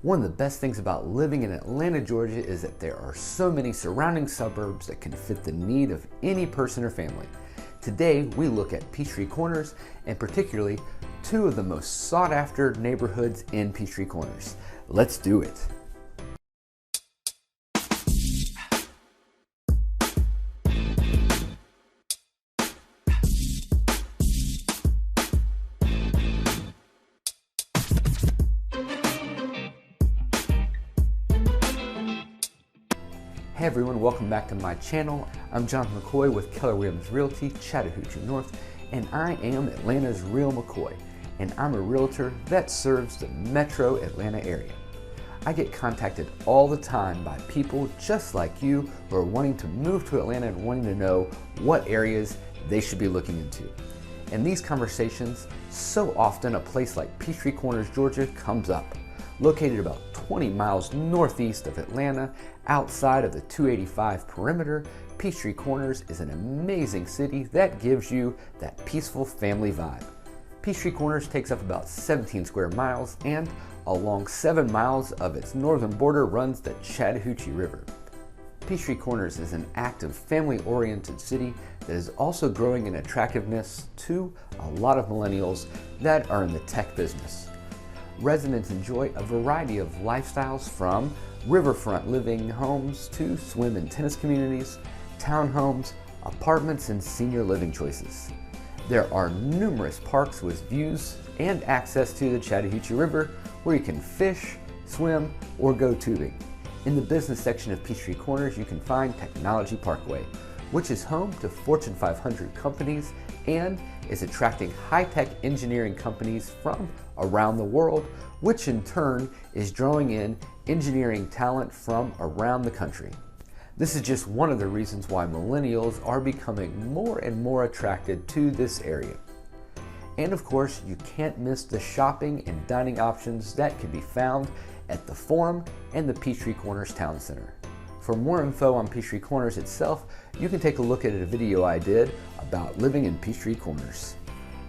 One of the best things about living in Atlanta, Georgia is that there are so many surrounding suburbs that can fit the need of any person or family. Today, we look at Peachtree Corners and particularly two of the most sought after neighborhoods in Peachtree Corners. Let's do it. Hey everyone, welcome back to my channel. I'm Jonathan McCoy with Keller Williams Realty, Chattahoochee North, and I am Atlanta's Real McCoy, and I'm a realtor that serves the metro Atlanta area. I get contacted all the time by people just like you who are wanting to move to Atlanta and wanting to know what areas they should be looking into. In these conversations, so often a place like Peachtree Corners, Georgia comes up. Located about 20 miles northeast of Atlanta, outside of the 285 perimeter, Peachtree Corners is an amazing city that gives you that peaceful family vibe. Peachtree Corners takes up about 17 square miles, and along 7 miles of its northern border runs the Chattahoochee River. Peachtree Corners is an active, family-oriented city that is also growing in attractiveness to a lot of millennials that are in the tech business. Residents enjoy a variety of lifestyles, from riverfront living homes to swim and tennis communities, townhomes, apartments, and senior living choices. There are numerous parks with views and access to the Chattahoochee River where you can fish, swim, or go tubing. In the business section of Peachtree Corners, you can find Technology Parkway, which is home to Fortune 500 companies and is attracting high-tech engineering companies from around the world, which in turn is drawing in engineering talent from around the country. This is just one of the reasons why millennials are becoming more and more attracted to this area. And of course, you can't miss the shopping and dining options that can be found at the Forum and the Peachtree Corners Town Center. For more info on Peachtree Corners itself, you can take a look at a video I did about living in Peachtree Corners.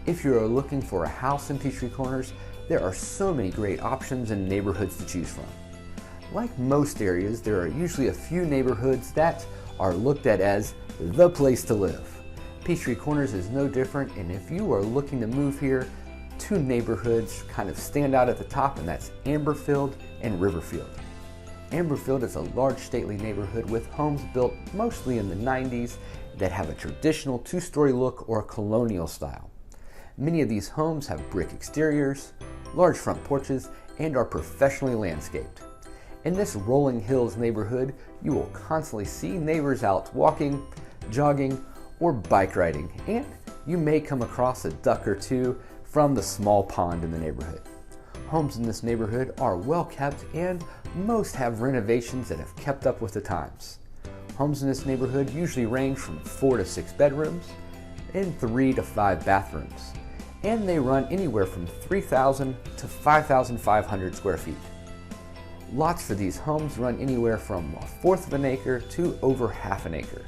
If you are looking for a house in Peachtree Corners, there are so many great options and neighborhoods to choose from. Like most areas, there are usually a few neighborhoods that are looked at as the place to live. Peachtree Corners is no different, and if you are looking to move here, two neighborhoods kind of stand out at the top, and that's Amberfield and Riverfield. Amberfield is a large stately neighborhood with homes built mostly in the 90s that have a traditional two-story look or colonial style. Many of these homes have brick exteriors, large front porches, and are professionally landscaped. In this rolling hills neighborhood, you will constantly see neighbors out walking, jogging, or bike riding, and you may come across a duck or two from the small pond in the neighborhood. Homes in this neighborhood are well kept, and most have renovations that have kept up with the times. Homes in this neighborhood usually range from 4 to 6 bedrooms and 3 to 5 bathrooms, and they run anywhere from 3,000 to 5,500 square feet. Lots for these homes run anywhere from 1/4 of an acre to over 1/2 an acre.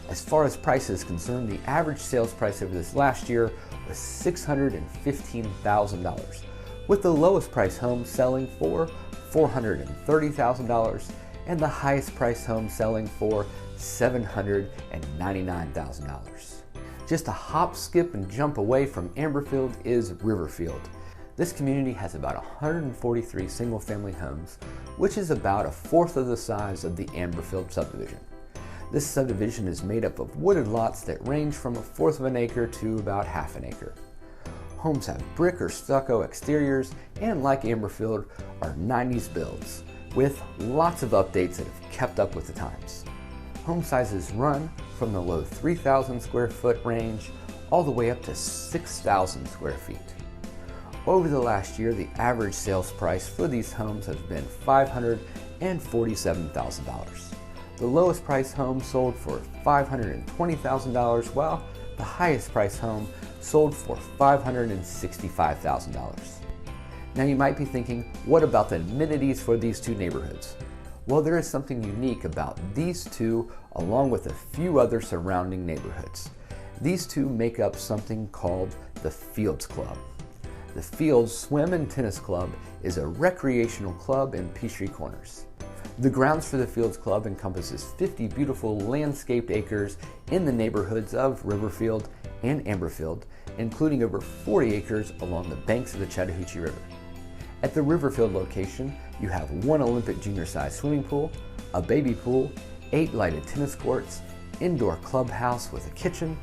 As far as price is concerned, the average sales price over this last year was $615,000, with the lowest price home selling for $430,000 and the highest price home selling for $799,000. Just a hop, skip, and jump away from Amberfield is Riverfield. This community has about 143 single-family homes, which is about 1/4 of the size of the Amberfield subdivision. This subdivision is made up of wooded lots that range from 1/4 of an acre to about 1/2 an acre. Homes have brick or stucco exteriors, and like Amberfield, are 90s builds, with lots of updates that have kept up with the times. Home sizes run from the low 3,000 square foot range all the way up to 6,000 square feet. Over the last year, the average sales price for these homes has been $547,000. The lowest price home sold for $520,000, while the highest price home sold for $565,000. Now you might be thinking, what about the amenities for these two neighborhoods? Well, there is something unique about these two along with a few other surrounding neighborhoods. These two make up something called the Fields Club. The Fields Swim and Tennis Club is a recreational club in Peachtree Corners. The grounds for the Fields Club encompasses 50 beautiful landscaped acres in the neighborhoods of Riverfield and Amberfield, including over 40 acres along the banks of the Chattahoochee River. At the Riverfield location, you have one Olympic junior-sized swimming pool, a baby pool, 8 lighted tennis courts, indoor clubhouse with a kitchen,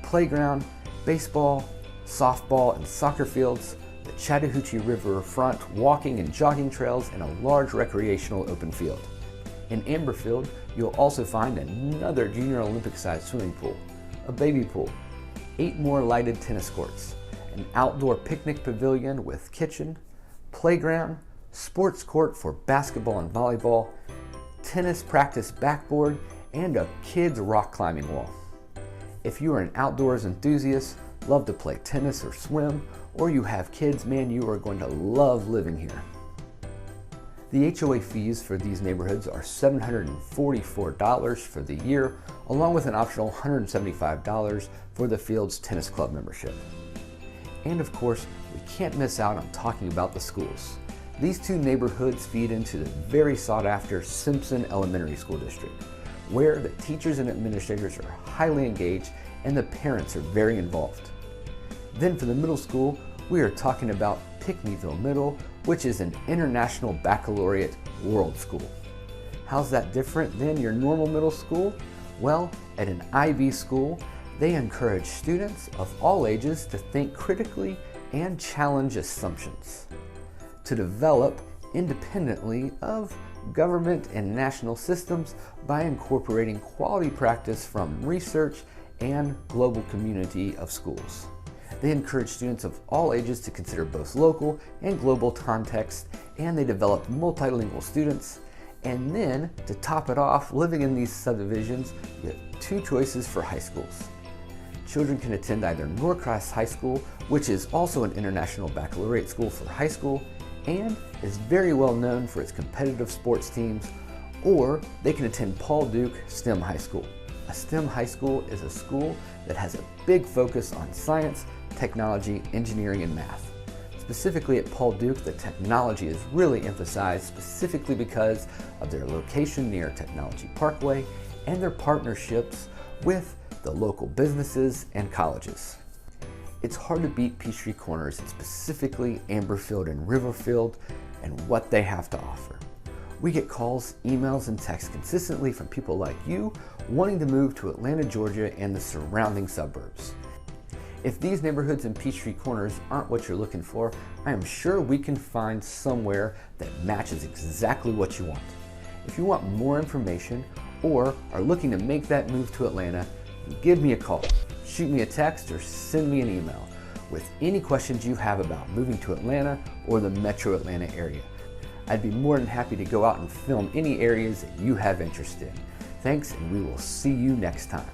playground, baseball, softball, and soccer fields, the Chattahoochee River front walking and jogging trails, and a large recreational open field. In Amberfield, you'll also find another junior Olympic-sized swimming pool, a baby pool, 8 more lighted tennis courts, an outdoor picnic pavilion with kitchen, playground, sports court for basketball and volleyball, tennis practice backboard, and a kids rock climbing wall. If you are an outdoors enthusiast, love to play tennis or swim, or you have kids, man, you are going to love living here. The HOA fees for these neighborhoods are $744 for the year, along with an optional $175 for the Fields Tennis Club membership. And of course, we can't miss out on talking about the schools. These two neighborhoods feed into the very sought-after Simpson Elementary School District, where the teachers and administrators are highly engaged and the parents are very involved. Then for the middle school, we are talking about Pickneyville Middle, which is an International Baccalaureate World School. How's that different than your normal middle school? Well, at an IB school, they encourage students of all ages to think critically and challenge assumptions, to develop independently of government and national systems by incorporating quality practice from research and global community of schools. They encourage students of all ages to consider both local and global context, and they develop multilingual students. And then, to top it off, living in these subdivisions, you have 2 choices for high schools. Children can attend either Norcross High School, which is also an International Baccalaureate school for high school, and is very well known for its competitive sports teams, or they can attend Paul Duke STEM High School. A STEM high school is a school that has a big focus on science, technology, engineering, and math. Specifically at Paul Duke, the technology is really emphasized specifically because of their location near Technology Parkway and their partnerships with the local businesses and colleges. It's hard to beat Peachtree Corners, and specifically Amberfield and Riverfield, and what they have to offer. We get calls, emails, and texts consistently from people like you wanting to move to Atlanta, Georgia, and the surrounding suburbs. If these neighborhoods in Peachtree Corners aren't what you're looking for, I am sure we can find somewhere that matches exactly what you want. If you want more information or are looking to make that move to Atlanta, give me a call, shoot me a text, or send me an email with any questions you have about moving to Atlanta or the metro Atlanta area. I'd be more than happy to go out and film any areas that you have interest in. Thanks, and we will see you next time.